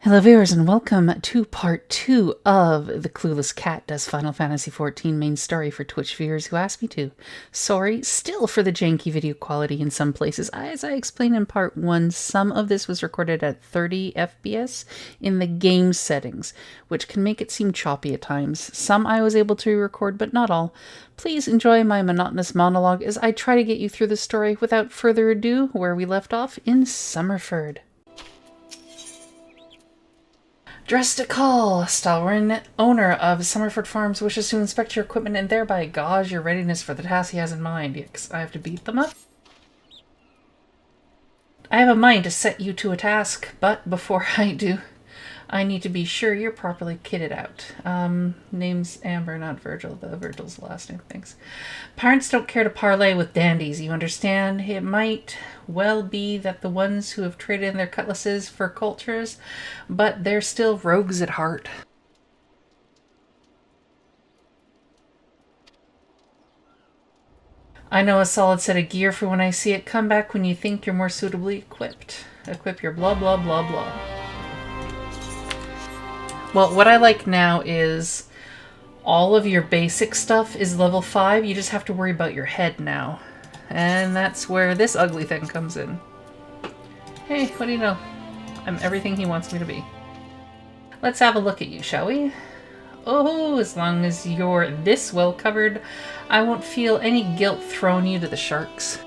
Hello viewers and welcome to part 2 of The Clueless Cat Does Final Fantasy XIV main story for Twitch viewers who asked me to. Sorry, still for the janky video quality in some places. As I explained in part 1, some of this was recorded at 30 FPS in the game settings, which can make it seem choppy at times. Some I was able to record, but not all. Please enjoy my monotonous monologue as I try to get you through the story without further ado, where we left off in Summerford. Dressed Call, Sevrin, owner of Summerford Farms, wishes to inspect your equipment and thereby gauge your readiness for the task he has in mind. Yes, I have to beat them up. I have a mind to set you to a task, but before I do, I need to be sure you're properly kitted out. Name's Amber, not Virgil. Virgil's the last name, thanks. Parents don't care to parley with dandies, you understand? It might well be that the ones who have traded in their cutlasses for cultures, but they're still rogues at heart. I know a solid set of gear for when I see it. Come back when you think you're more suitably equipped. Equip your blah blah blah blah. Well, what I like now is all of your basic stuff is level 5. You just have to worry about your head now. And that's where this ugly thing comes in. Hey, what do you know? I'm everything he wants me to be. Let's have a look at you, shall we? Oh, as long as you're this well covered, I won't feel any guilt throwing you to the sharks.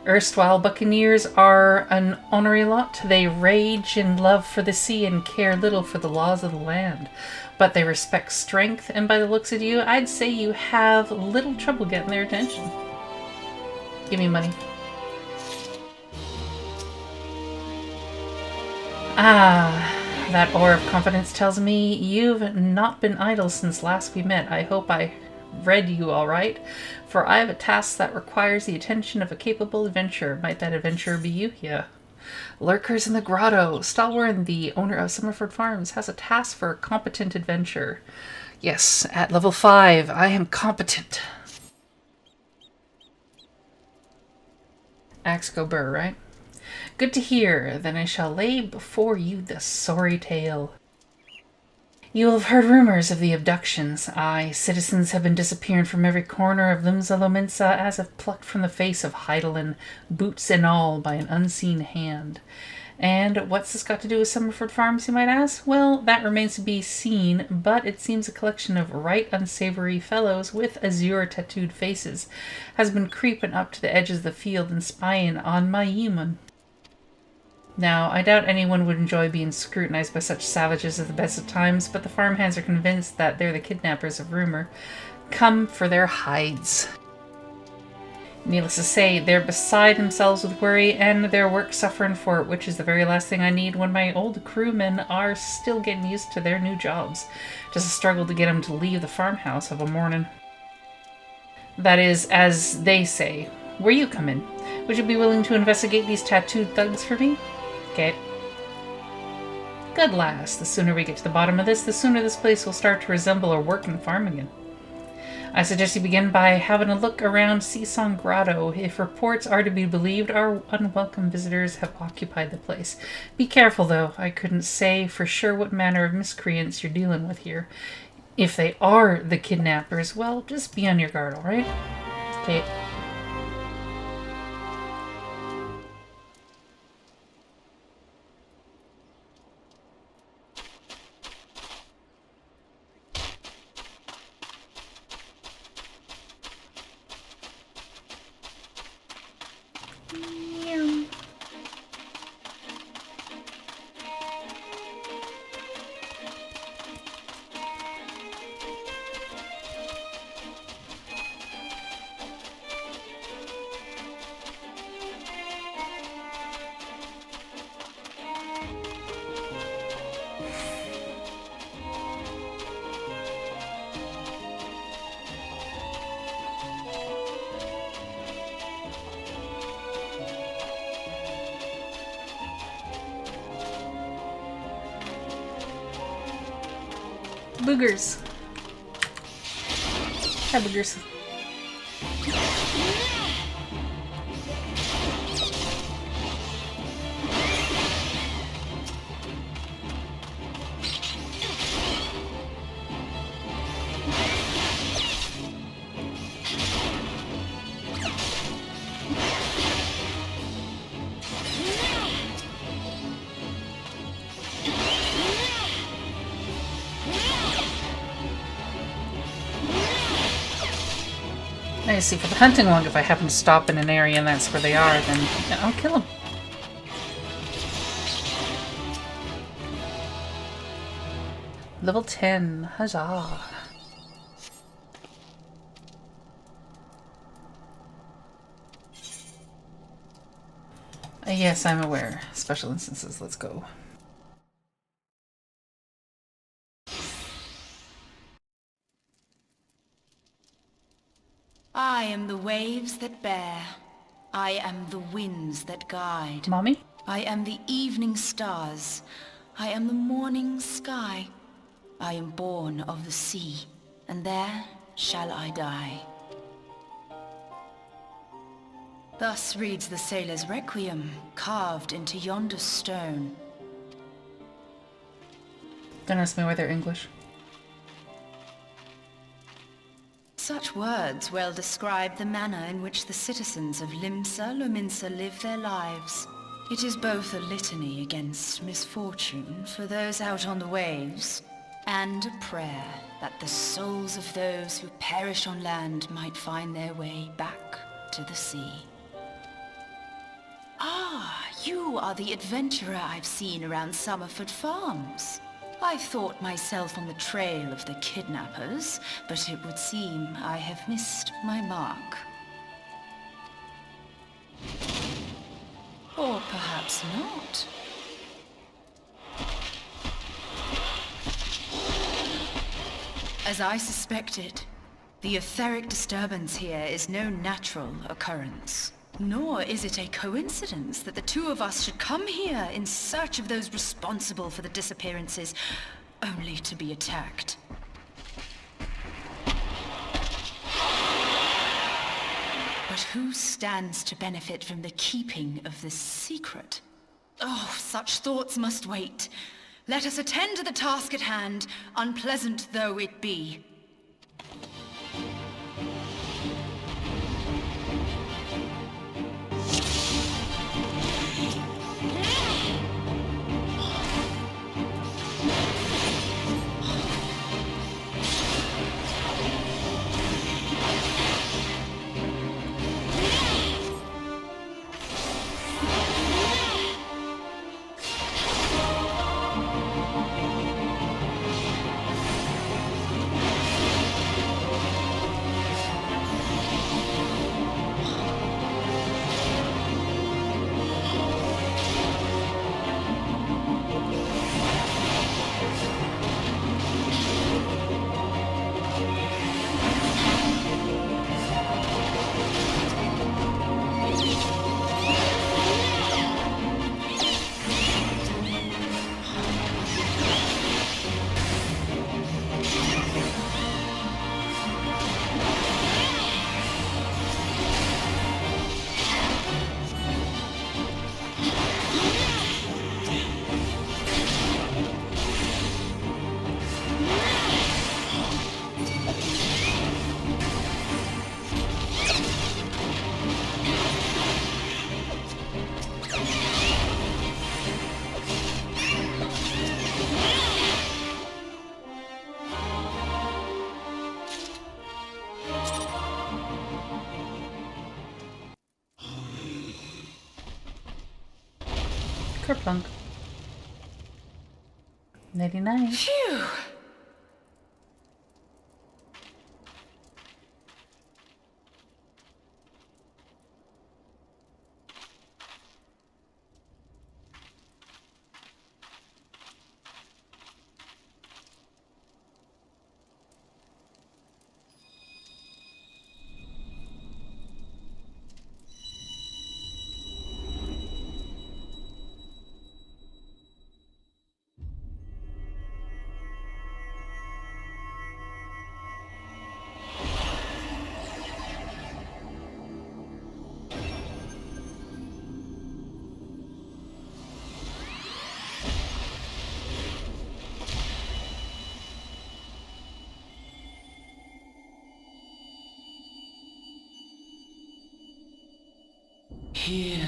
Erstwhile buccaneers are an ornery lot. They rage in love for the sea and care little for the laws of the land. But they respect strength, and by the looks of you, I'd say you have little trouble getting their attention. Give me money. Ah, that aura of confidence tells me you've not been idle since last we met. I hope I read you all right, for I have a task that requires the attention of a capable adventurer. Might that adventurer be you? Yeah. Lurkers in the Grotto. Stalwart, the owner of Summerford Farms, has a task for a competent adventurer. Yes, at level 5, I am competent. Axe go burr, right? Good to hear. Then I shall lay before you the sorry tale. You will have heard rumors of the abductions. Aye, citizens have been disappearing from every corner of Limsa as if plucked from the face of Hydaelyn, boots and all, by an unseen hand. And what's this got to do with Summerford Farms, you might ask? Well, that remains to be seen, but it seems a collection of right unsavory fellows with azure-tattooed faces has been creeping up to the edges of the field and spying on my human. Now, I doubt anyone would enjoy being scrutinized by such savages at the best of times, but the farmhands are convinced that they're the kidnappers of rumor, come for their hides. Needless to say, they're beside themselves with worry, and their work suffering for it, which is the very last thing I need when my old crewmen are still getting used to their new jobs. Just a struggle to get them to leave the farmhouse of a morning. That is, as they say. Where you come in. Would you be willing to investigate these tattooed thugs for me? Okay. Good lass. The sooner we get to the bottom of this, the sooner this place will start to resemble a working farm again. I suggest you begin by having a look around Seasong Grotto. If reports are to be believed, our unwelcome visitors have occupied the place. Be careful, though. I couldn't say for sure what manner of miscreants you're dealing with here. If they are the kidnappers, well, just be on your guard, alright? Okay. Boogers. Hi, boogers. I see. For the hunting log, if I happen to stop in an area and that's where they are, then I'll kill them. Level 10. Huzzah. Yes, I'm aware. Special instances. Let's go. I am the waves that bear. I am the winds that guide. Mommy? I am the evening stars. I am the morning sky. I am born of the sea, and there shall I die. Thus reads the sailor's requiem, carved into yonder stone. Don't ask me why they're English. Such words well describe the manner in which the citizens of Limsa Lominsa live their lives. It is both a litany against misfortune for those out on the waves, and a prayer that the souls of those who perish on land might find their way back to the sea. Ah, you are the adventurer I've seen around Summerford Farms. I thought myself on the trail of the kidnappers, but it would seem I have missed my mark. Or perhaps not. As I suspected, the etheric disturbance here is no natural occurrence. Nor is it a coincidence that the two of us should come here in search of those responsible for the disappearances, only to be attacked. But who stands to benefit from the keeping of this secret? Oh, such thoughts must wait. Let us attend to the task at hand, unpleasant though it be. Kerplunk. 99. Phew! Hear,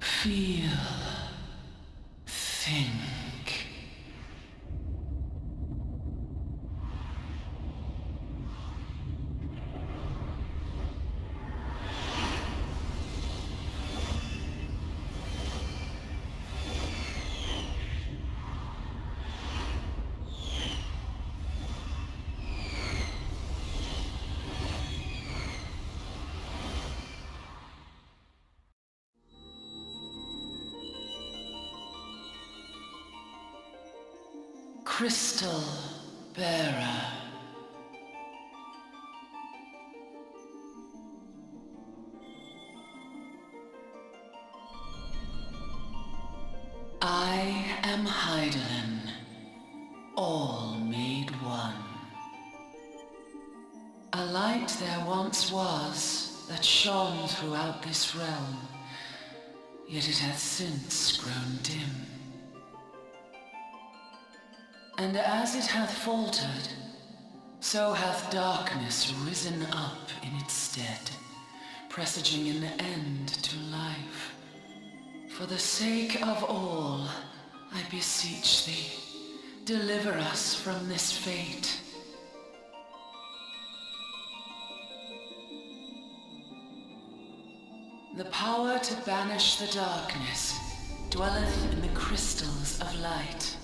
feel, think. Crystal Bearer. I am Hydaelyn, all made one. A light there once was that shone throughout this realm, yet it hath since grown dim. And as it hath faltered, so hath darkness risen up in its stead, presaging an end to life. For the sake of all, I beseech thee, deliver us from this fate. The power to banish the darkness dwelleth in the crystals of light.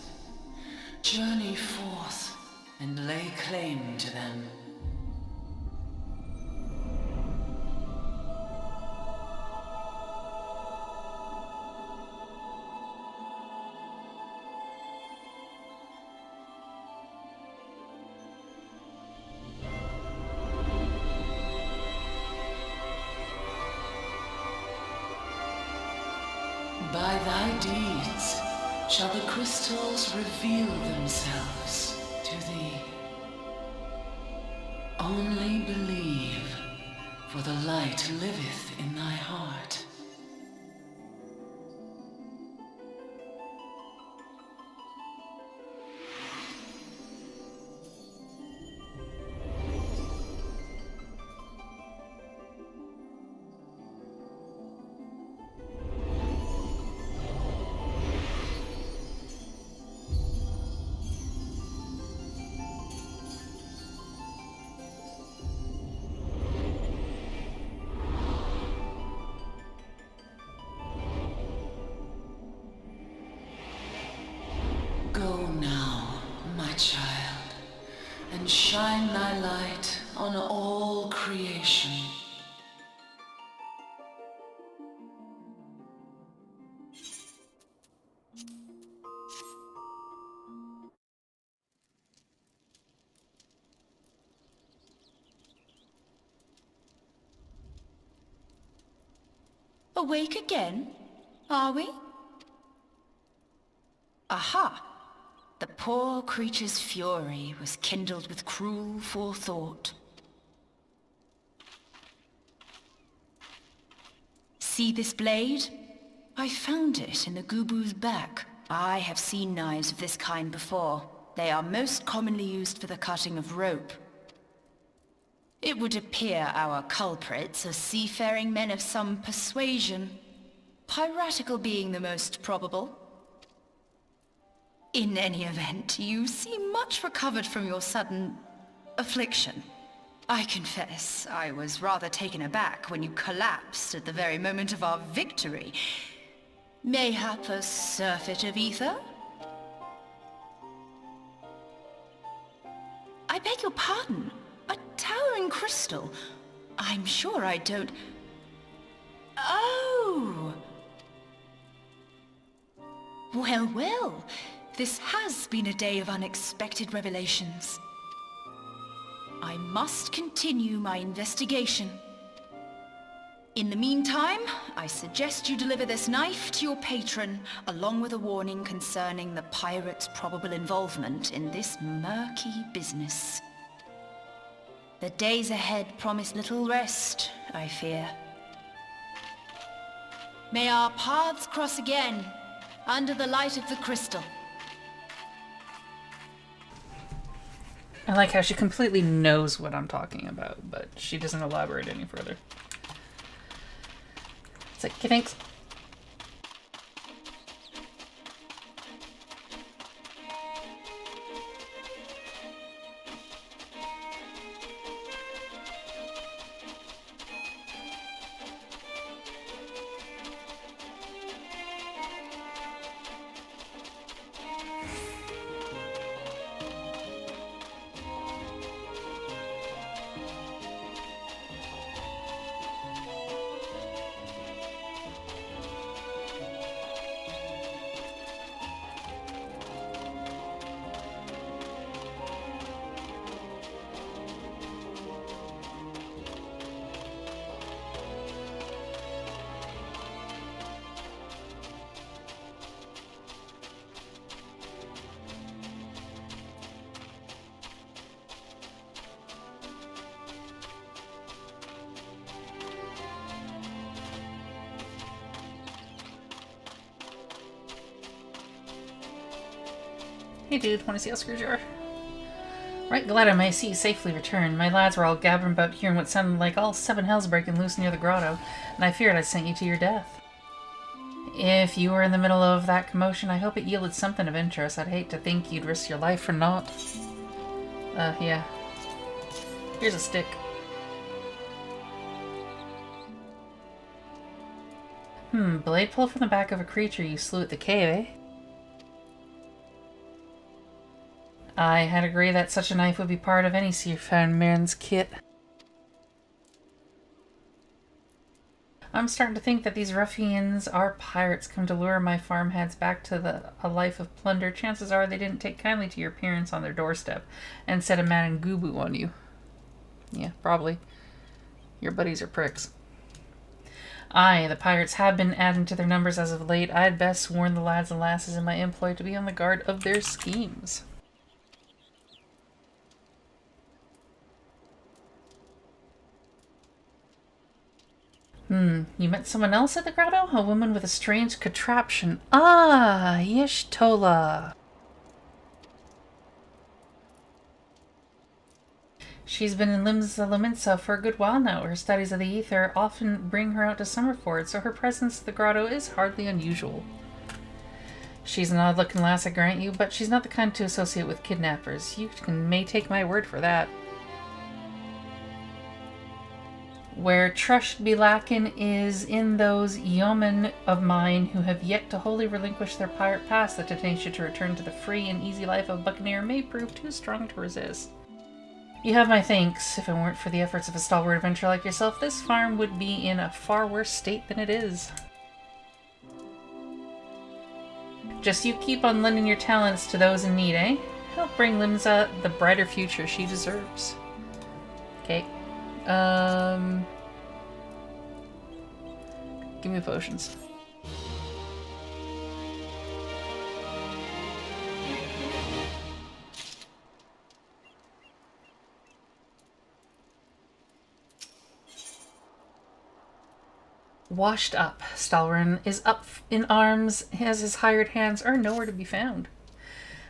Journey forth and lay claim to them. By thy deeds shall the crystals reveal themselves to thee. Only believe, for the light liveth in thy heart. Go now, my child, and shine thy light on all creation. Awake again, are we? Aha! The poor creature's fury was kindled with cruel forethought. See this blade? I found it in the Gubu's back. I have seen knives of this kind before. They are most commonly used for the cutting of rope. It would appear our culprits are seafaring men of some persuasion, piratical being the most probable. In any event, you seem much recovered from your sudden affliction. I confess, I was rather taken aback when you collapsed at the very moment of our victory. Mayhap a surfeit of ether? I beg your pardon. A towering crystal. I'm sure I don't... Oh! Well, well. This has been a day of unexpected revelations. I must continue my investigation. In the meantime, I suggest you deliver this knife to your patron, along with a warning concerning the pirate's probable involvement in this murky business. The days ahead promise little rest, I fear. May our paths cross again, under the light of the crystal. I like how she completely knows what I'm talking about, but she doesn't elaborate any further. It's like, okay, thanks. Hey dude, wanna see how screwed you are? Right glad I may see you safely return. My lads were all gabbering about hearing what sounded like all 7 hells breaking loose near the grotto, and I feared I'd sent you to your death. If you were in the middle of that commotion, I hope it yielded something of interest. I'd hate to think you'd risk your life for naught. Yeah. Here's a stick. Blade pull from the back of a creature you slew at the cave, eh? I had agreed that such a knife would be part of any seafaring man's kit. I'm starting to think that these ruffians are pirates come to lure my farmhands back to a life of plunder. Chances are they didn't take kindly to your appearance on their doorstep and set a man in Gubu on you. Yeah, probably. Your buddies are pricks. Aye, the pirates have been adding to their numbers as of late. I'd best warn the lads and lasses in my employ to be on the guard of their schemes. You met someone else at the grotto? A woman with a strange contraption. Ah, Y'shtola. She's been in Limsa for a good while now. Her studies of the ether often bring her out to Summerford, so her presence at the grotto is hardly unusual. She's an odd-looking lass, I grant you, but she's not the kind to associate with kidnappers. You may take my word for that. Where trust should be lacking is in those yeomen of mine who have yet to wholly relinquish their pirate past. The temptation to return to the free and easy life of a buccaneer may prove too strong to resist. You have my thanks. If it weren't for the efforts of a stalwart adventurer like yourself, this farm would be in a far worse state than it is. Just you keep on lending your talents to those in need, eh? Help bring Limsa the brighter future she deserves. Okay. Give me potions. Washed up, Stalwern is up in arms as his hired hands are nowhere to be found.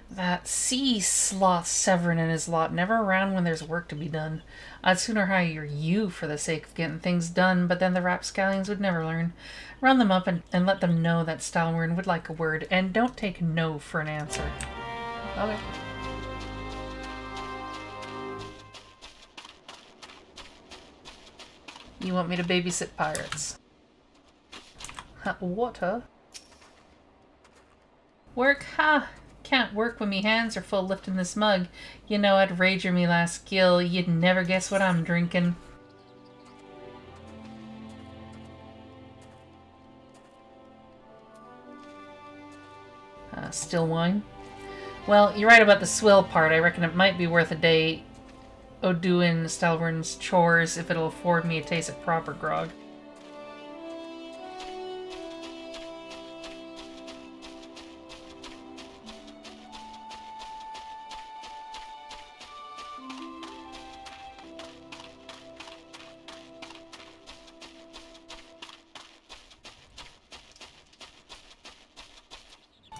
That sea sloth Sevrin and his lot, never around when there's work to be done. I'd sooner hire you for the sake of getting things done, but then the rapscallions would never learn. Round them up and let them know that Stalwern would like a word, and don't take no for an answer. Okay. You want me to babysit pirates? Water? Work? Ha! Can't work when me hands are full lifting this mug. You know I'd rager me last skill. You'd never guess what I'm drinking. Still wine? Well, you're right about the swill part. I reckon it might be worth a day doing Stalwern's chores if it'll afford me a taste of proper grog.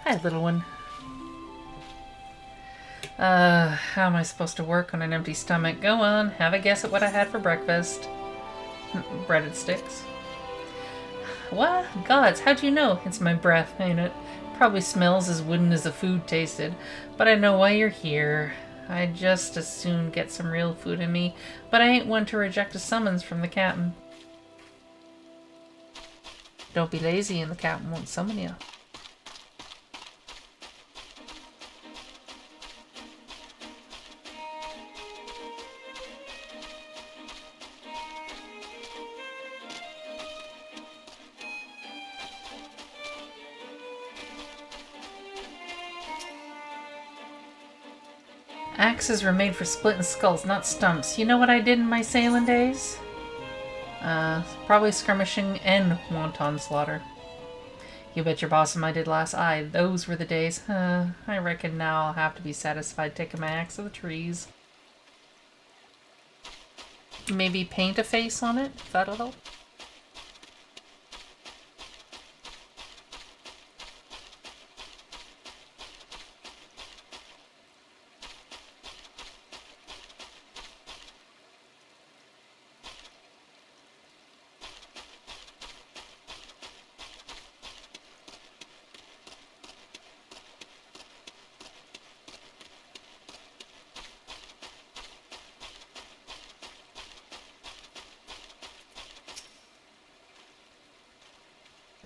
Hi, little one. How am I supposed to work on an empty stomach? Go on, have a guess at what I had for breakfast. Breaded sticks. What? Gods, how'd you know? It's my breath, ain't it? Probably smells as wooden as the food tasted. But I know why you're here. I'd just as soon get some real food in me, but I ain't one to reject a summons from the captain. Don't be lazy and the captain won't summon you. Axes were made for splitting skulls, not stumps. You know what I did in my sailing days? Probably skirmishing and wanton slaughter. You bet your boss and I did last. Aye, those were the days. I reckon now I'll have to be satisfied taking my axe to the trees. Maybe paint a face on it, if that'll help.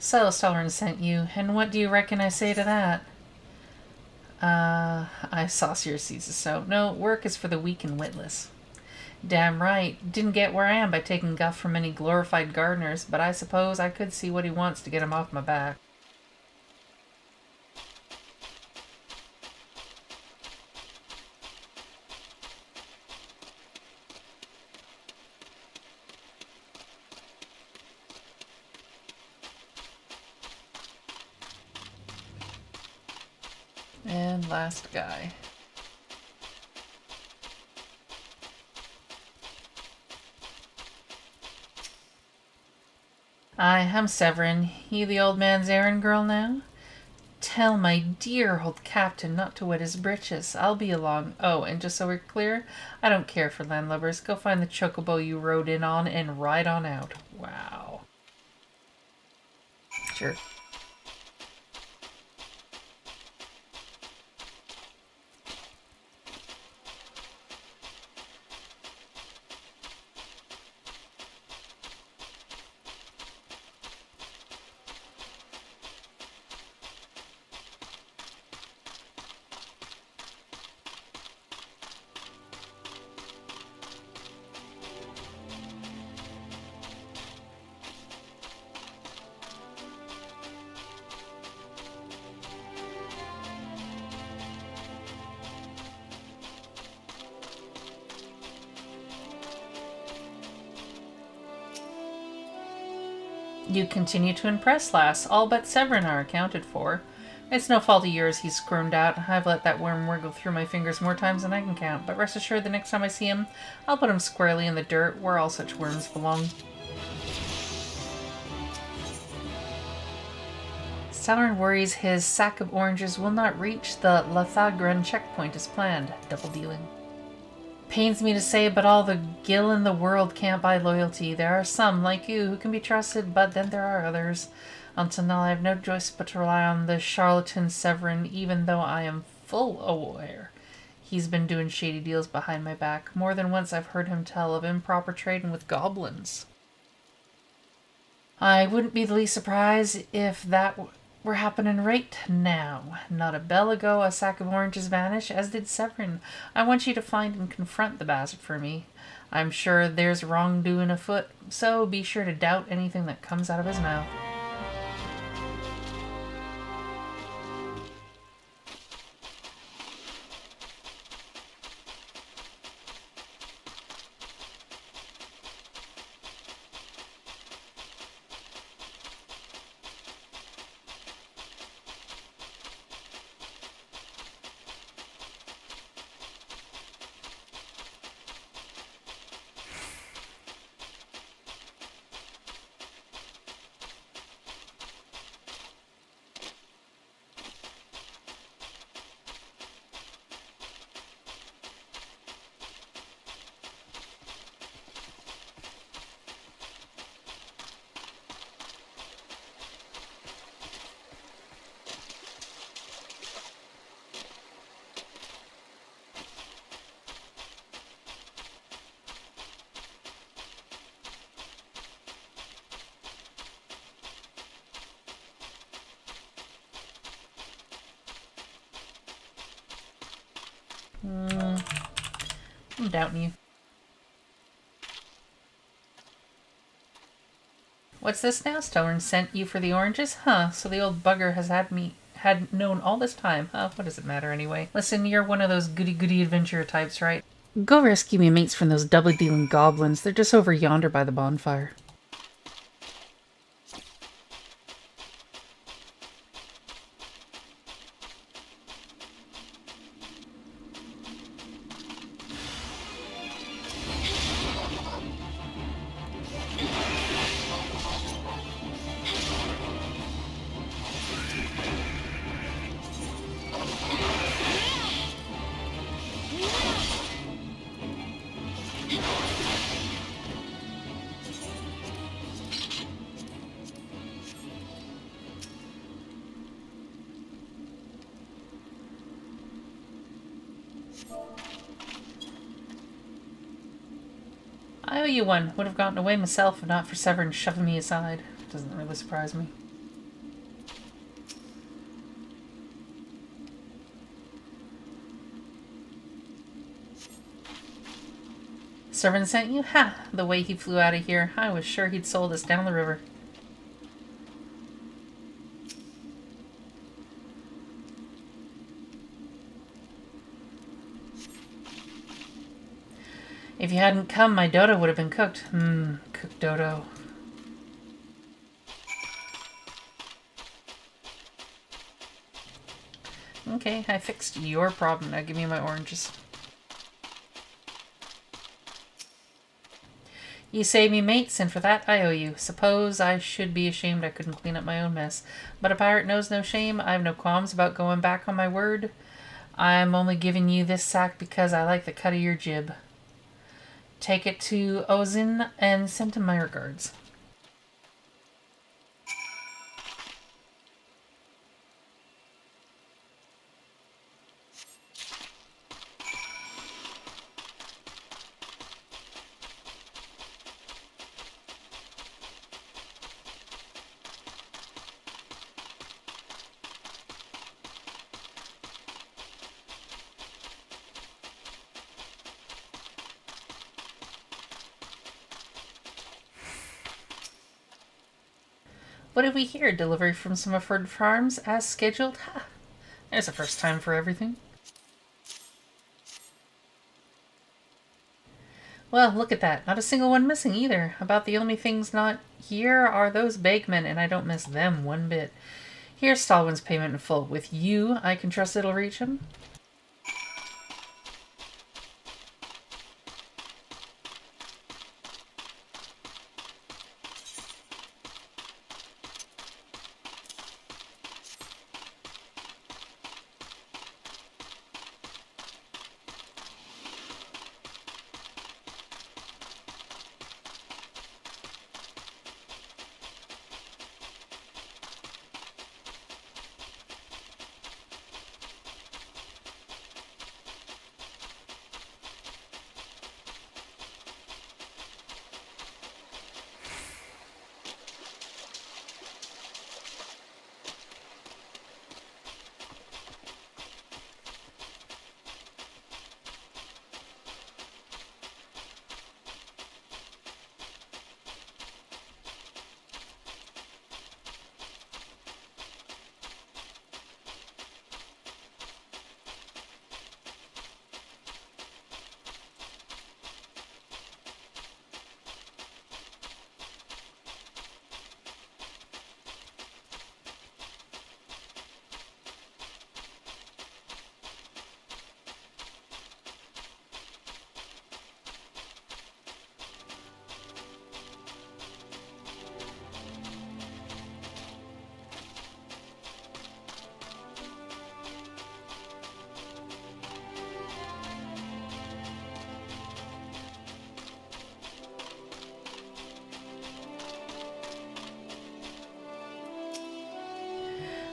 So, Sevrin sent you, and what do you reckon I say to that? I saucier seizes so. No, work is for the weak and witless. Damn right. Didn't get where I am by taking guff from any glorified gardeners, but I suppose I could see what he wants to get him off my back. And last guy. I am Sevrin. You the old man's errand girl now? Tell my dear old captain not to wet his britches. I'll be along. Oh, and just so we're clear, I don't care for landlubbers. Go find the chocobo you rode in on and ride on out. Wow. Sure. You continue to impress, lass. All but Sevrin are accounted for. It's no fault of yours he's squirmed out. I've let that worm wriggle through my fingers more times than I can count, but rest assured the next time I see him, I'll put him squarely in the dirt where all such worms belong. Sevrin worries his sack of oranges will not reach the Lathagran checkpoint as planned. Double dealing. Pains me to say, but all the gil in the world can't buy loyalty. There are some, like you, who can be trusted, but then there are others. Until now, I have no choice but to rely on the charlatan Sevrin, even though I am full aware he's been doing shady deals behind my back. More than once I've heard him tell of improper trading with goblins. I wouldn't be the least surprised if that were happening right now. Not a bell ago, a sack of oranges vanished, as did Sevrin. I want you to find and confront the bastard for me. I'm sure there's wrongdoing afoot, so be sure to doubt anything that comes out of his mouth. I'm doubting you. What's this now? Sevrin sent you for the oranges? Huh, so the old bugger has had known all this time. Huh, what does it matter anyway? Listen, you're one of those goody-goody adventurer types, right? Go rescue me mates from those double-dealing goblins. They're just over yonder by the bonfire. I owe you one. Would have gotten away myself if not for Sevrin shoving me aside. Doesn't really surprise me. Servant sent you? Ha! The way he flew out of here, I was sure he'd sold us down the river. If you hadn't come, my dodo would have been cooked. Cooked dodo. Okay, I fixed your problem. Now give me my oranges. You saved me, mates, and for that I owe you. Suppose I should be ashamed I couldn't clean up my own mess. But a pirate knows no shame. I've no qualms about going back on my word. I'm only giving you this sack because I like the cut of your jib. Take it to Ozin and send him my regards. What did we hear? Delivery from Summerford Farms as scheduled? Ha! There's a first time for everything. Well, look at that. Not a single one missing either. About the only things not here are those bagmen, and I don't miss them one bit. Here's Stalwyn's payment in full. With you, I can trust it'll reach him.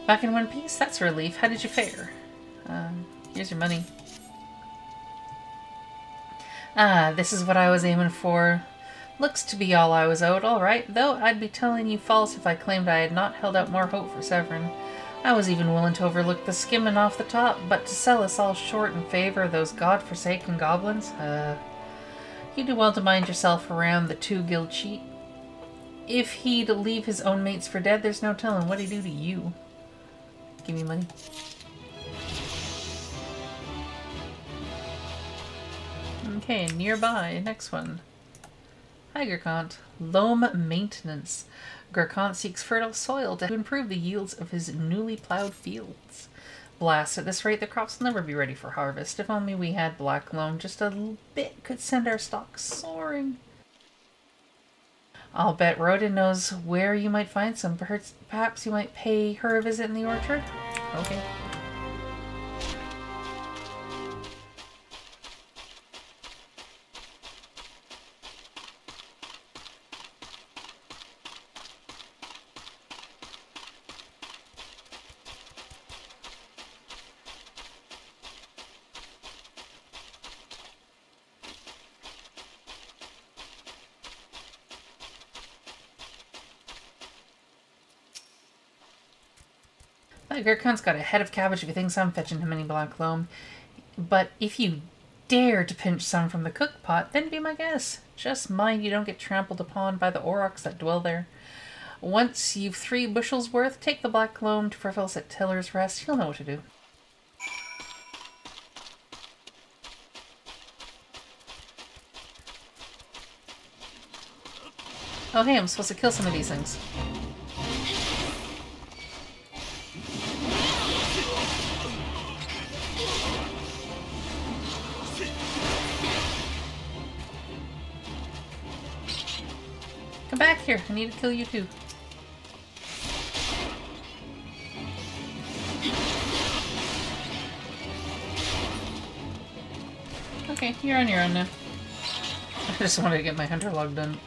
Back in one piece? That's a relief. How did you fare? Here's your money. Ah, this is what I was aiming for. Looks to be all I was owed, all right, though I'd be telling you false if I claimed I had not held out more hope for Sevrin. I was even willing to overlook the skimming off the top, but to sell us all short in favor of those god-forsaken goblins? You do well to mind yourself around the two-guild cheat. If he'd leave his own mates for dead, there's no telling what he'd do to you. Give me money. Okay, nearby, next one. Hi, Gurkant. Loam maintenance. Gurkant seeks fertile soil to improve the yields of his newly plowed fields. Blast, at this rate the crops will never be ready for harvest. If only we had black loam, just a little bit could send our stock soaring. I'll bet Rhoda knows where you might find some. Perhaps you might pay her a visit in the orchard? Okay. Gurkhan's got a head of cabbage if he thinks I'm fetching him any black loam. But if you dare to pinch some from the cook pot, then be my guest. Just mind you don't get trampled upon by the aurochs that dwell there. Once you've 3 bushels worth, take the black loam to Freville's at Tiller's Rest. He'll know what to do. Oh hey, I'm supposed to kill some of these things. Come back here, I need to kill you too. Okay, you're on your own now. I just wanted to get my hunter log done.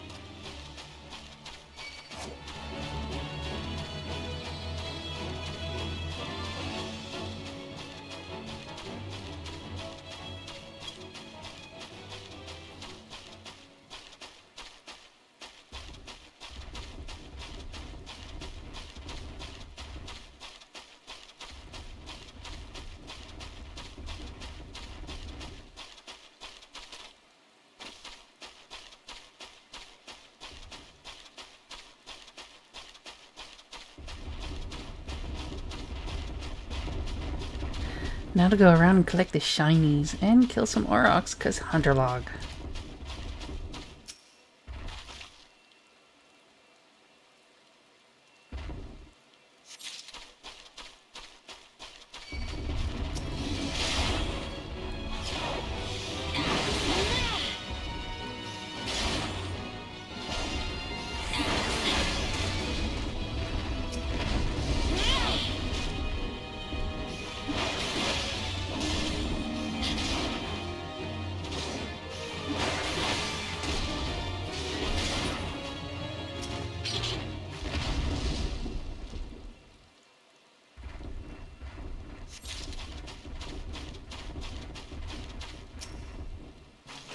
Now to go around and collect the shinies and kill some aurochs, cause hunter log.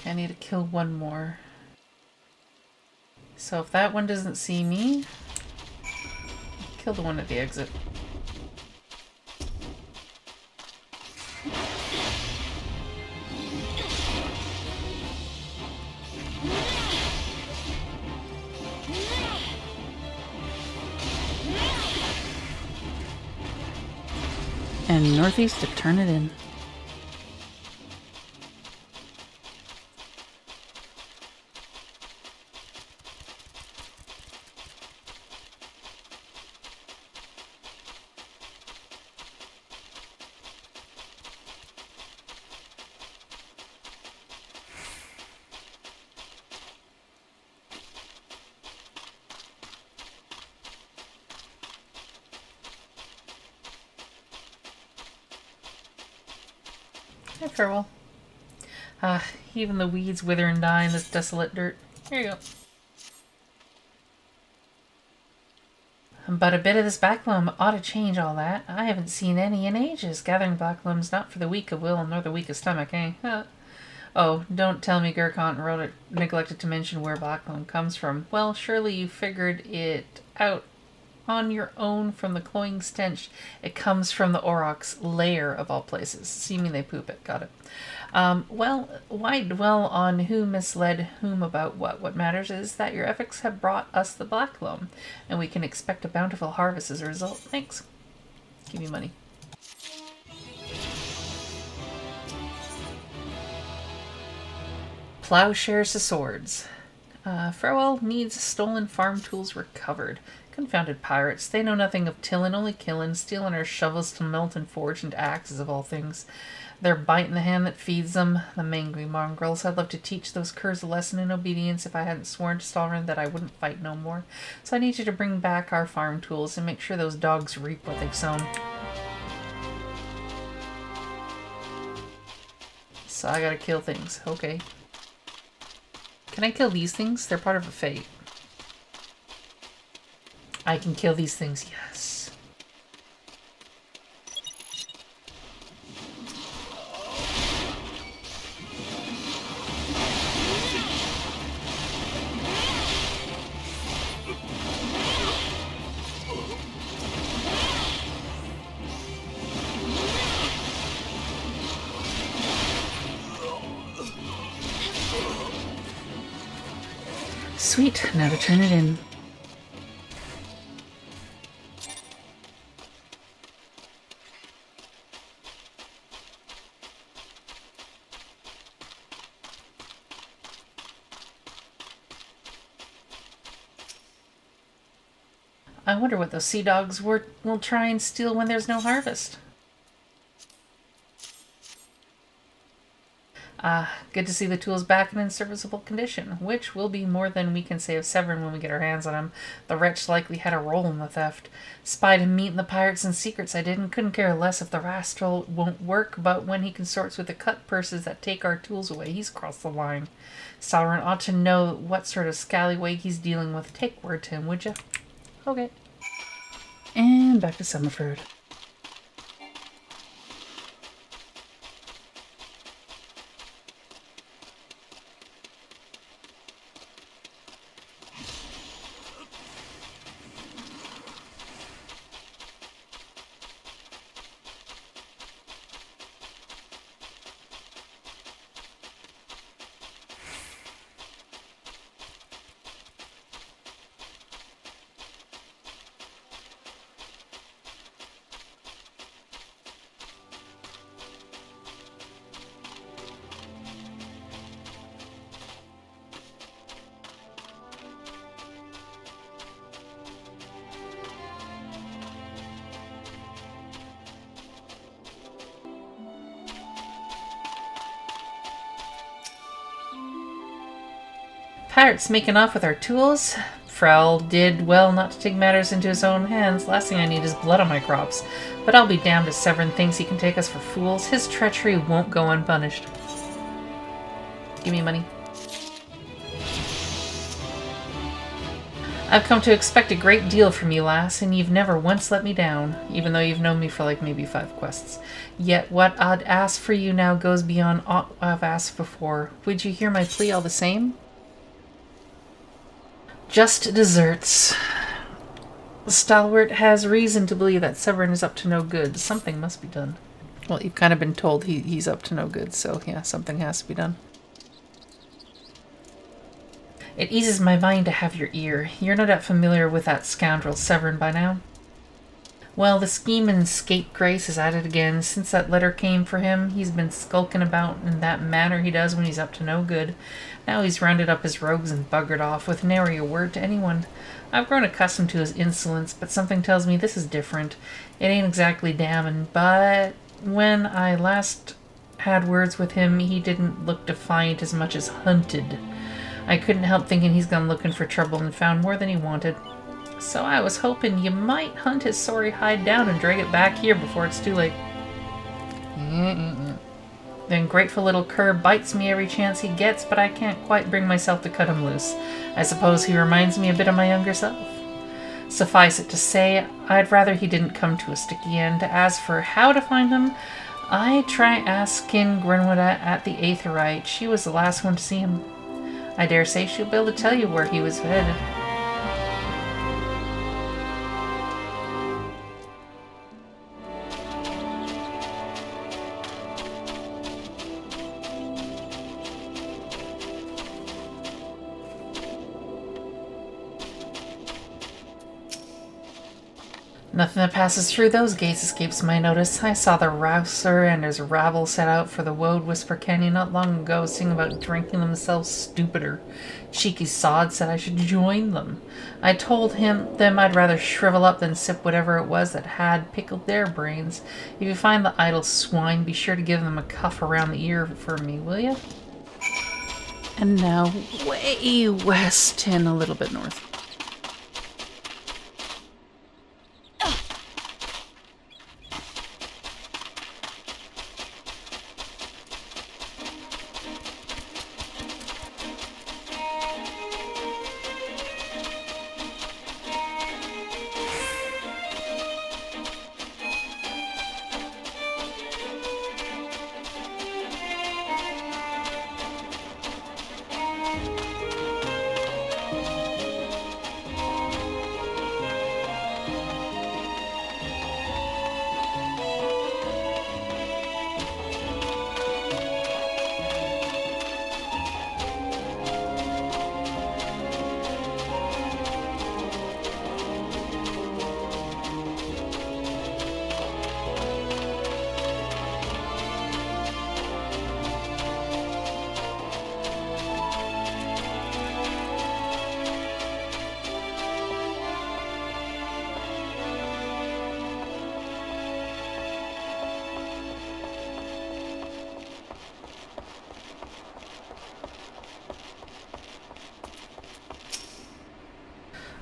I need to kill one more. So if that one doesn't see me, kill the one at the exit. And northeast to turn it in. Hi, farewell. Even the weeds wither and die in this desolate dirt. Here you go. But a bit of this black loam ought to change all that. I haven't seen any in ages. Gathering black loam's not for the weak of will nor the weak of stomach, eh? Oh, don't tell me Gurkhan neglected to mention where black loam comes from. Well, surely you figured it out on your own from the cloying stench. It comes from the aurochs' lair of all places. Seeming they poop it. Got it. Well, why dwell on who misled whom about what? What matters is that your efforts have brought us the black loam, and we can expect a bountiful harvest as a result. Thanks. Give me money. Plowshares to swords. Farewell needs stolen farm tools recovered. Confounded pirates. They know nothing of tillin', only killin', stealing our shovels to melt and forge into axes of all things. They're biting the hand that feeds them. The mangry mongrels. I'd love to teach those curs a lesson in obedience if I hadn't sworn to Sevrin that I wouldn't fight no more. So I need you to bring back our farm tools and make sure those dogs reap what they've sown. So I gotta kill things. Okay. Can I kill these things? They're part of a fate. I can kill these things, yes. Sweet, now to turn it in. I wonder what those sea dogs will try and steal when there's no harvest. Good to see the tools back and in serviceable condition, which will be more than we can say of Sevrin when we get our hands on him. The wretch likely had a role in the theft. Spied him meeting the pirates and secrets I did and couldn't care less if the rascal won't work, but when he consorts with the cut purses that take our tools away, he's crossed the line. Sauron ought to know what sort of scallywag he's dealing with. Take word to him, would you? Okay. And back to Summerford. Pirates making off with our tools? Frel did well not to take matters into his own hands. Last thing I need is blood on my crops. But I'll be damned if Sevrin thinks he can take us for fools. His treachery won't go unpunished. Give me money. I've come to expect a great deal from you, lass, and you've never once let me down, even though you've known me for like maybe 5 quests. Yet what I'd ask for you now goes beyond aught I've asked before. Would you hear my plea all the same? Just desserts. Stalwart has reason to believe that Sevrin is up to no good. Something must be done. Well, you've kind of been told he's up to no good, so yeah, something has to be done. It eases my mind to have your ear. You're no doubt familiar with that scoundrel Sevrin by now. Well, the scheme and scapegrace is at it again. Since that letter came for him, he's been skulking about in that manner he does when he's up to no good. Now he's rounded up his rogues and buggered off with nary a word to anyone. I've grown accustomed to his insolence, but something tells me this is different. It ain't exactly damning, but when I last had words with him, he didn't look defiant as much as hunted. I couldn't help thinking he's gone looking for trouble and found more than he wanted. So I was hoping you might hunt his sorry hide down and drag it back here before it's too late. The ungrateful little cur bites me every chance he gets, but I can't quite bring myself to cut him loose. I suppose he reminds me a bit of my younger self. Suffice it to say, I'd rather he didn't come to a sticky end. As for how to find him, I try asking Grenwada at the Aetherite. She was the last one to see him. I dare say she'll be able to tell you where he was headed. Nothing that passes through those gates escapes my notice. I saw the Rouser and his rabble set out for the Woad Whisper Canyon not long ago, singing about drinking themselves stupider. Cheeky sod said I should join them. I told them I'd rather shrivel up than sip whatever it was that had pickled their brains. If you find the idle swine, be sure to give them a cuff around the ear for me, will you? And now way west and a little bit north.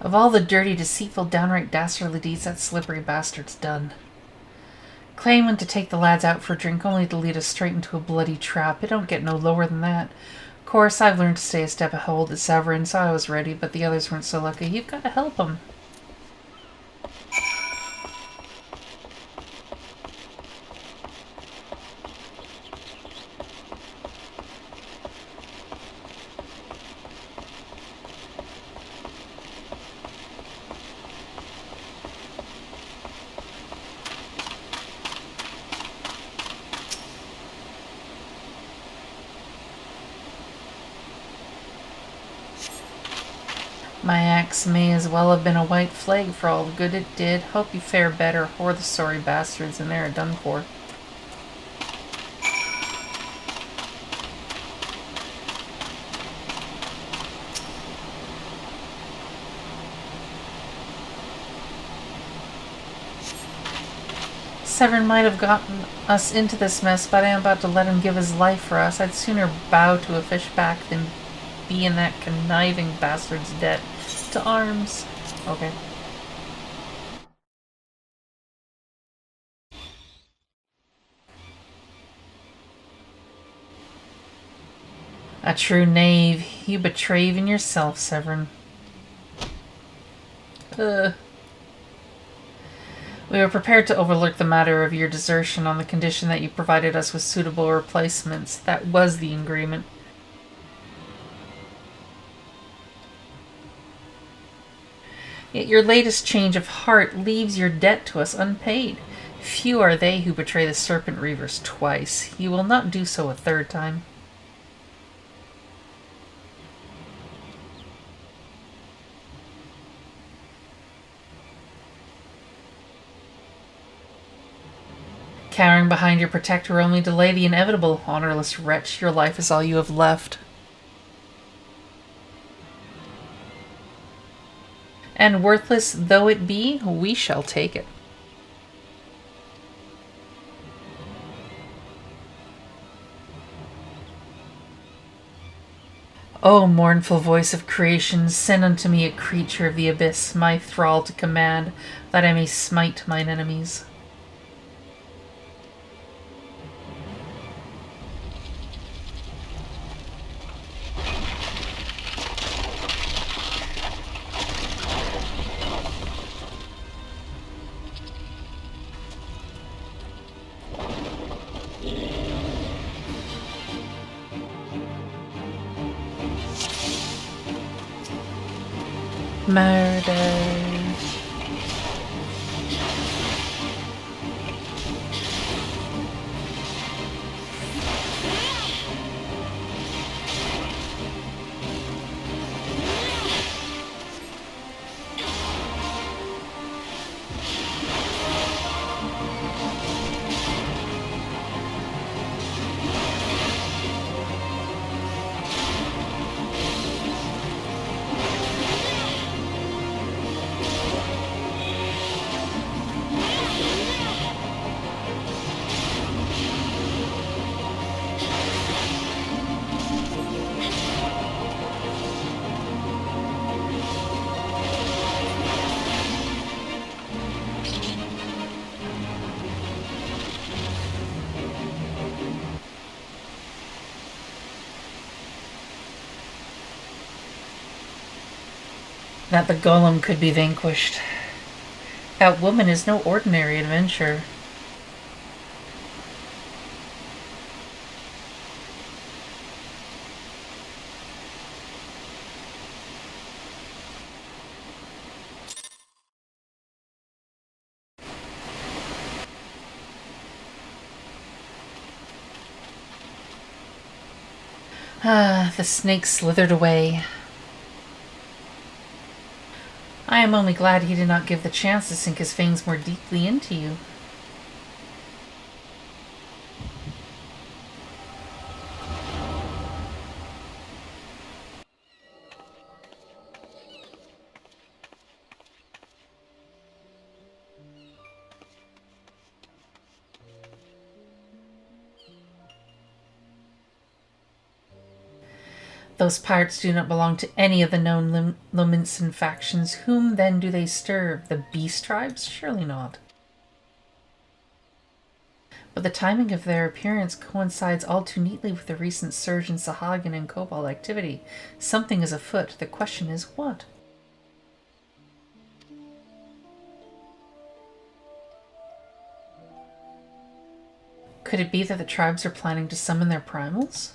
Of all the dirty, deceitful, downright dastardly deeds that slippery bastard's done. Claiming to take the lads out for a drink only to lead us straight into a bloody trap. It don't get no lower than that. Of course, I've learned to stay a step ahead at Sevrin, so I was ready, but the others weren't so lucky. You've got to help them. My axe may as well have been a white flag for all the good it did. Hope you fare better, or the sorry bastards in there are done for. Sevrin might have gotten us into this mess, but I am about to let him give his life for us. I'd sooner bow to a fishback than be in that conniving bastard's debt. To arms. Okay. A true knave. You betray even yourself, Sevrin. We were prepared to overlook the matter of your desertion on the condition that you provided us with suitable replacements. That was the agreement. Yet your latest change of heart leaves your debt to us unpaid. Few are they who betray the Serpent Reavers twice. You will not do so a third time. Cowering behind your protector only delay the inevitable. Honorless wretch, your life is all you have left. And worthless though it be, we shall take it. O mournful voice of creation, send unto me a creature of the abyss, my thrall to command, that I may smite mine enemies. Murder. That the golem could be vanquished. That woman is no ordinary adventurer. The snake slithered away. I am only glad he did not give the chance to sink his fangs more deeply into you. Those pirates do not belong to any of the known Lominsan factions. Whom then do they serve? The beast tribes? Surely not. But the timing of their appearance coincides all too neatly with the recent surge in Sahagin and Cobalt activity. Something is afoot. The question is, what? Could it be that the tribes are planning to summon their primals?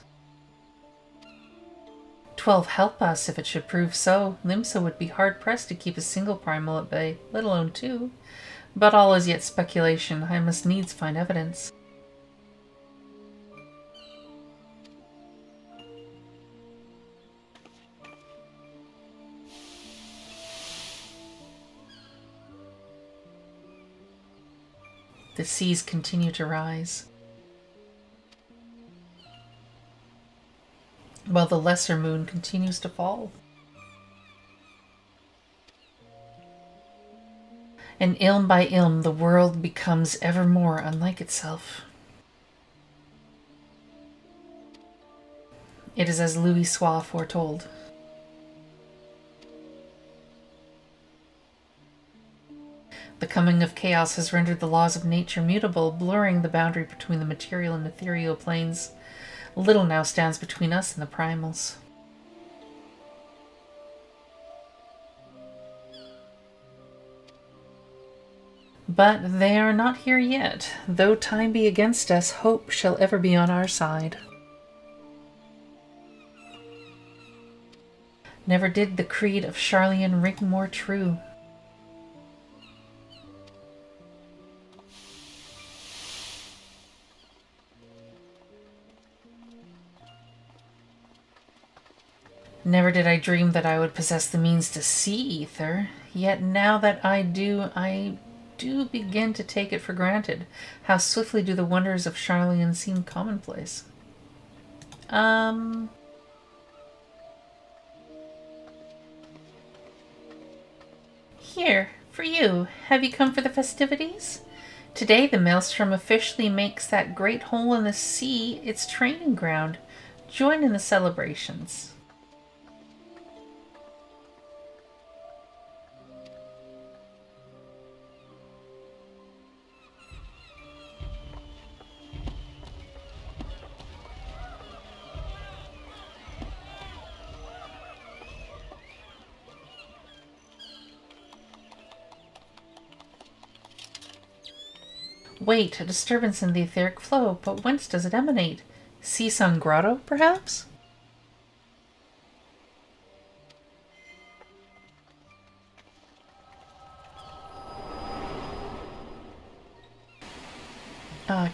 12 help us if it should prove so. Limsa would be hard-pressed to keep a single primal at bay, let alone 2. But all is yet speculation. I must needs find evidence. The seas continue to rise, while the lesser moon continues to fall. And ilm by ilm, the world becomes ever more unlike itself. It is as Louis Soir foretold. The coming of chaos has rendered the laws of nature mutable, blurring the boundary between the material and ethereal planes. Little now stands between us and the primals. But they are not here yet. Though time be against us, hope shall ever be on our side. Never did the creed of Charlian ring more true. Never did I dream that I would possess the means to see ether, yet now that I do begin to take it for granted. How swiftly do the wonders of Charlian seem commonplace. Here, for you. Have you come for the festivities? Today the Maelstrom officially makes that great hole in the sea its training ground. Join in the celebrations. Wait, a disturbance in the etheric flow, but whence does it emanate? Seasung Grotto, perhaps?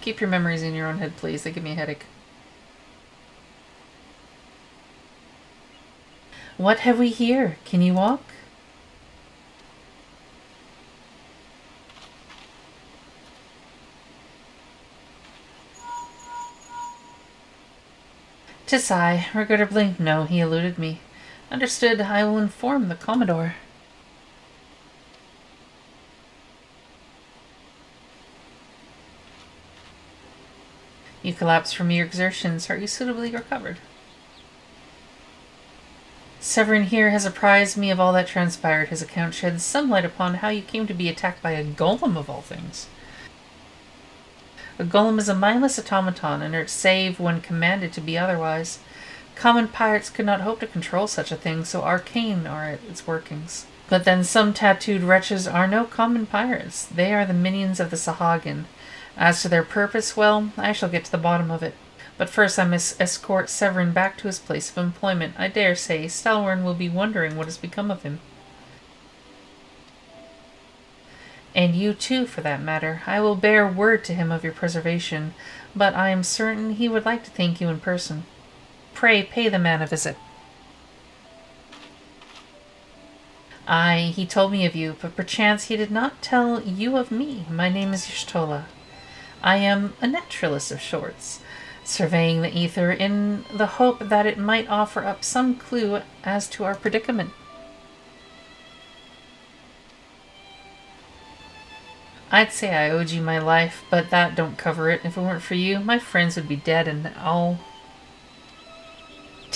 Keep your memories in your own head, please. They give me a headache. What have we here? Can you walk? "'Tis I. Regrettably, no, he eluded me. Understood. I will inform the Commodore." You collapsed from your exertions. Are you suitably recovered? Sevrin here has apprised me of all that transpired. His account sheds some light upon how you came to be attacked by a golem of all things. A golem is a mindless automaton, inert save when commanded to be otherwise. Common pirates could not hope to control such a thing, so arcane are its workings. But then some tattooed wretches are no common pirates. They are the minions of the Sahagin. As to their purpose, well, I shall get to the bottom of it. But first I must escort Sevrin back to his place of employment. I dare say Stalwern will be wondering what has become of him. And you too, for that matter. I will bear word to him of your preservation, but I am certain he would like to thank you in person. Pray pay the man a visit. Aye, he told me of you, but perchance he did not tell you of me. My name is Y'shtola. I am a naturalist of sorts, surveying the ether in the hope that it might offer up some clue as to our predicament. I'd say I owed you my life, but that don't cover it. If it weren't for you, my friends would be dead and all.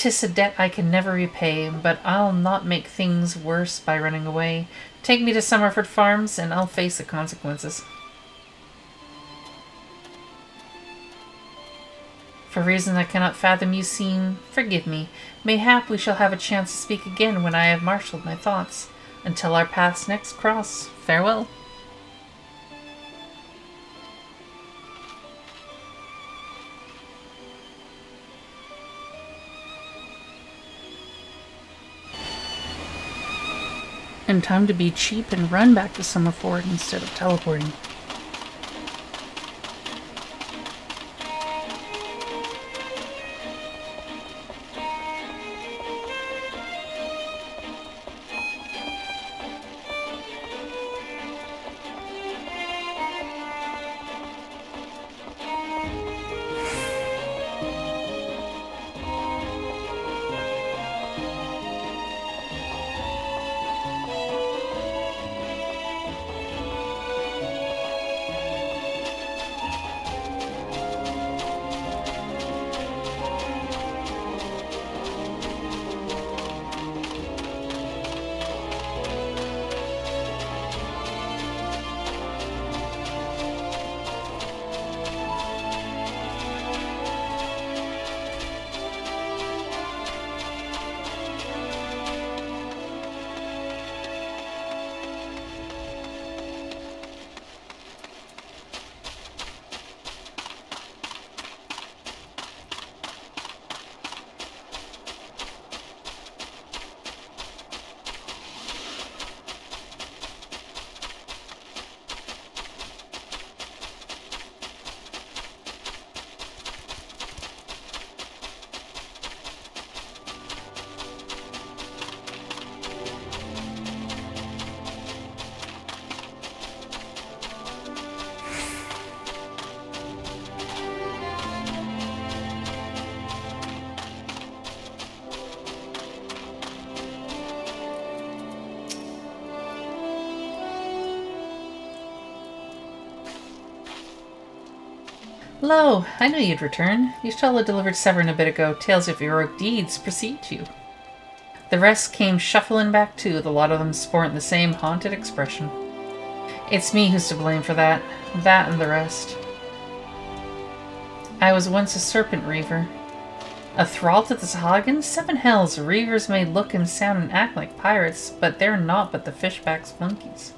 'Tis a debt I can never repay, but I'll not make things worse by running away. Take me to Summerford Farms, and I'll face the consequences. For reasons I cannot fathom, you seem. Forgive me. Mayhap we shall have a chance to speak again when I have marshalled my thoughts. Until our paths next cross, farewell. And time to be cheap and run back to Summerford instead of teleporting. Lo, I knew you'd return. Ystella delivered Sevrin a bit ago. Tales of heroic deeds precede you. The rest came shuffling back too, the lot of them sporting the same haunted expression. It's me who's to blame for that. That and the rest. I was once a serpent reaver. A thrall to the Sahagins? Seven hells, reavers may look and sound and act like pirates, but they're not but the fishback's flunkies.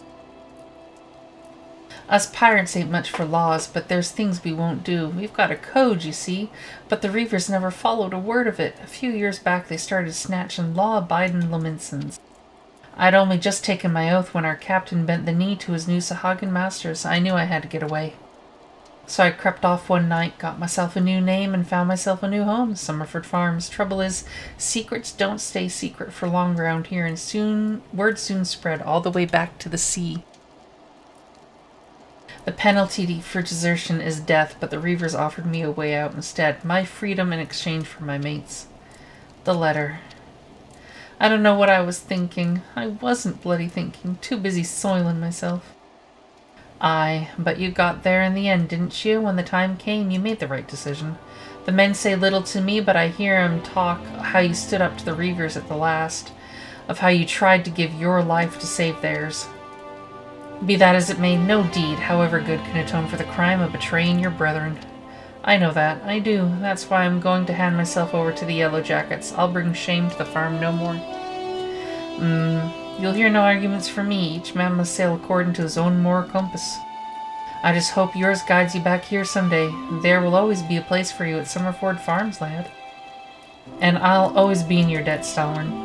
Us pirates ain't much for laws, but there's things we won't do. We've got a code, you see, but the reavers never followed a word of it. A few years back they started snatching law-abiding Lominsons. I'd only just taken my oath when our captain bent the knee to his new Sahagin masters. I knew I had to get away. So I crept off one night, got myself a new name, and found myself a new home, Summerford Farms. Trouble is, secrets don't stay secret for long around here, and word soon spread all the way back to the sea. The penalty for desertion is death, but the reavers offered me a way out instead. My freedom in exchange for my mates. The letter. I don't know what I was thinking. I wasn't bloody thinking. Too busy soiling myself. Aye, but you got there in the end, didn't you? When the time came, you made the right decision. The men say little to me, but I hear 'em talk how you stood up to the reavers at the last. Of how you tried to give your life to save theirs. Be that as it may, no deed, however good, can atone for the crime of betraying your brethren. I know that. I do. That's why I'm going to hand myself over to the Yellow Jackets. I'll bring shame to the farm no more. You'll hear no arguments from me. Each man must sail according to his own moral compass. I just hope yours guides you back here someday. There will always be a place for you at Summerford Farms, lad. And I'll always be in your debt, Stalwern.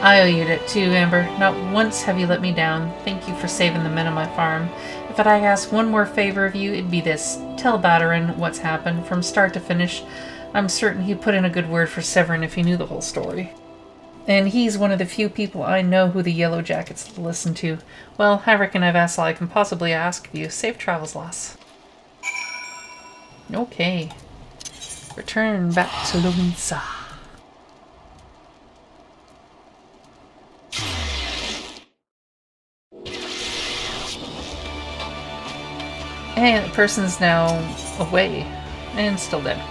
I owe you it too, Amber. Not once have you let me down. Thank you for saving the men on my farm. If I'd ask one more favor of you, it'd be this. Tell Baderon what's happened, from start to finish. I'm certain he'd put in a good word for Sevrin if he knew the whole story. And he's one of the few people I know who the Yellow Jackets listen to. Well, I reckon I've asked all I can possibly ask of you. Safe travels, lass. Okay. Return back to Lominsa. And the person's now away and still dead.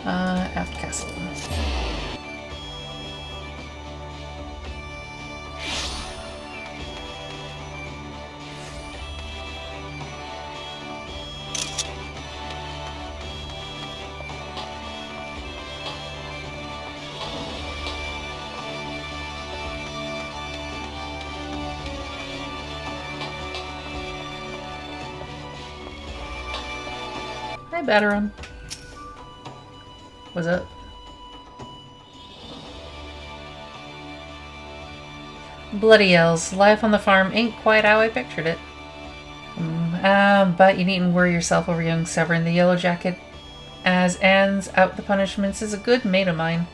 Aft Castle. Hi, Baderon. What's up? Bloody hells. Life on the farm ain't quite how I pictured it. But you needn't worry yourself over young Sevrin. The Yellow Jacket, as Anne's out the punishments, is a good mate of mine.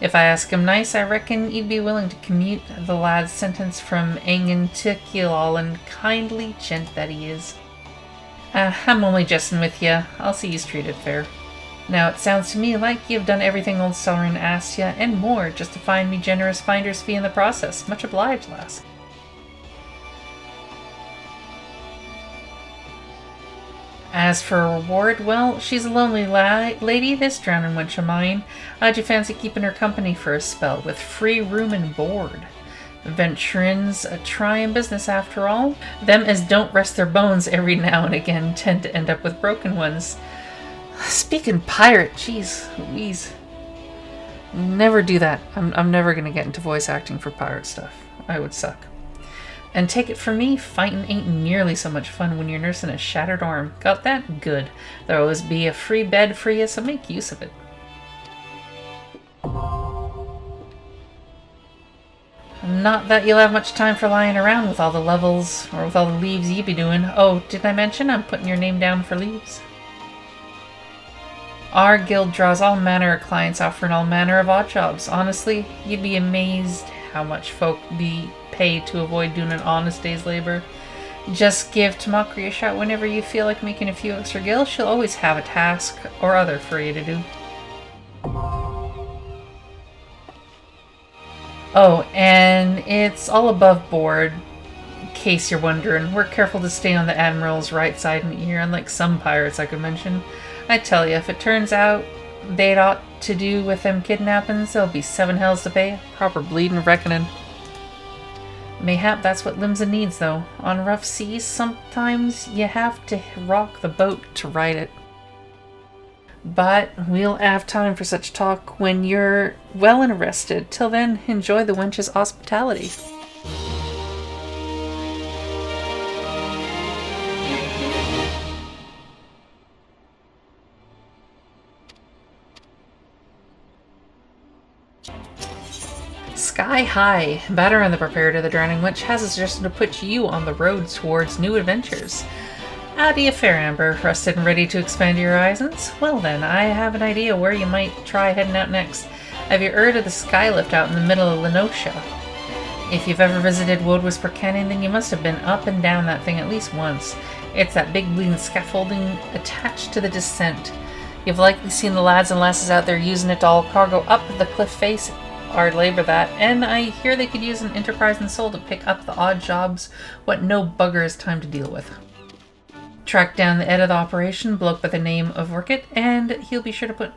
If I ask him nice, I reckon he'd be willing to commute the lad's sentence from Engen to Keelall, kindly gent that he is. I'm only jesting with you. I'll see he's treated fair. Now, it sounds to me like you've done everything old Sevrin asked you, and more, just to find me generous finder's fee in the process. Much obliged, lass. As for a reward, well, she's a lonely lady, this drowning wench of mine. How'd you fancy keeping her company for a spell, with free room and board? Venturin's a trying business after all. Them as don't rest their bones every now and again tend to end up with broken ones. Speaking pirate, jeez Louise. Never do that. I'm never gonna get into voice acting for pirate stuff. I would suck. And take it from me, fighting ain't nearly so much fun when you're nursing a shattered arm. Got that? Good. There'll always be a free bed for you, so make use of it. Not that you'll have much time for lying around with all the levels, or with all the leaves you be doing. Oh, didn't I mention I'm putting your name down for leaves? Our guild draws all manner of clients offering all manner of odd jobs. Honestly, you'd be amazed how much folk be paid to avoid doing an honest day's labor. Just give Tamacri a shout whenever you feel like making a few extra gil. She'll always have a task or other for you to do. Oh, and it's all above board, in case you're wondering. We're careful to stay on the Admiral's right side and ear, unlike some pirates I could mention. I tell you, if it turns out they'd ought to do with them kidnappings, there'll be 7 hells to pay. Proper bleeding reckoning. Mayhap that's what Limsa needs, though. On rough seas, sometimes you have to rock the boat to ride it. But we'll have time for such talk when you're well and rested. Till then, enjoy the wench's hospitality. Sky high. Baderon, the preparator of the Drowning Witch, has a suggestion to put you on the road towards new adventures. How do you fare, Amber? Rested and ready to expand your horizons? Well then, I have an idea where you might try heading out next. Have you heard of the Skylift out in the middle of Lenosha? If you've ever visited Wood Whisper Canyon, then you must have been up and down that thing at least once. It's that big bleeding scaffolding attached to the descent. You've likely seen the lads and lasses out there using it to haul cargo up the cliff face. Hard labor that, and I hear they could use an enterprising soul to pick up the odd jobs what no bugger has time to deal with. Track down the head of the operation, bloke by the name of Orchid, and he'll be sure to put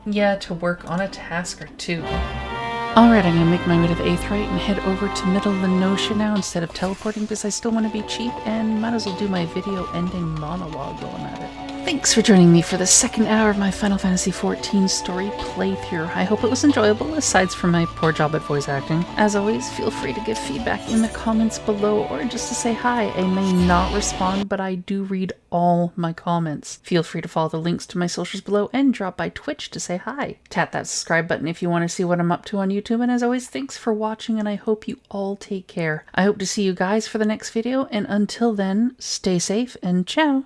ya to work on a task or two. Alright, I'm gonna make my way to the Aetheryte and head over to Middle Lenosha now instead of teleporting because I still want to be cheap and might as well do my video ending monologue while I'm at it. Thanks for joining me for the second hour of my Final Fantasy XIV story playthrough. I hope it was enjoyable, aside from my poor job at voice acting. As always, feel free to give feedback in the comments below or just to say hi. I may not respond, but I do read all my comments. Feel free to follow the links to my socials below and drop by Twitch to say hi. Tap that subscribe button if you want to see what I'm up to on YouTube, and as always, thanks for watching and I hope you all take care. I hope to see you guys for the next video, and until then, stay safe and ciao!